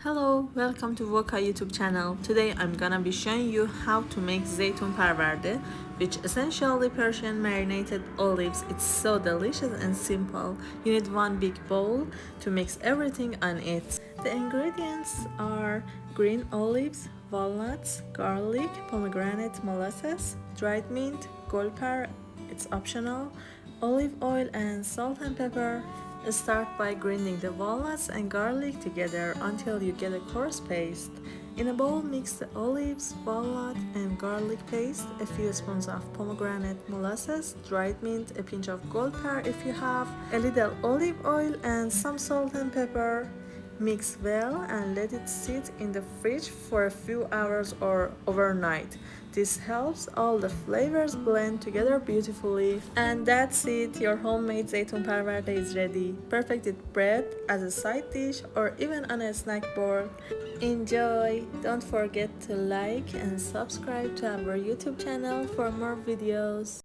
Hello, welcome to Voka YouTube channel. Today I'm gonna be showing you how to make Zeytoon Parvardeh, which essentially Persian marinated olives. It's so delicious and simple. You need one big bowl to mix everything on it. The ingredients are green olives, walnuts, garlic, pomegranate, molasses, dried mint, golpar, it's optional, olive oil and salt and pepper. Start by grinding the walnuts and garlic together until you get a coarse paste. In a bowl, mix the olives, walnut, and garlic paste, a few spoons of pomegranate molasses, dried mint, a pinch of goldpar if you have, a little olive oil, and some salt and pepper. Mix well and let it sit in the fridge for a few hours or overnight. This helps all the flavors blend together beautifully. And that's it, your homemade Zeytoon Parvardeh is ready. Perfect with bread, as a side dish, or even on a snack board. Enjoy! Don't forget to like and subscribe to our YouTube channel for more videos.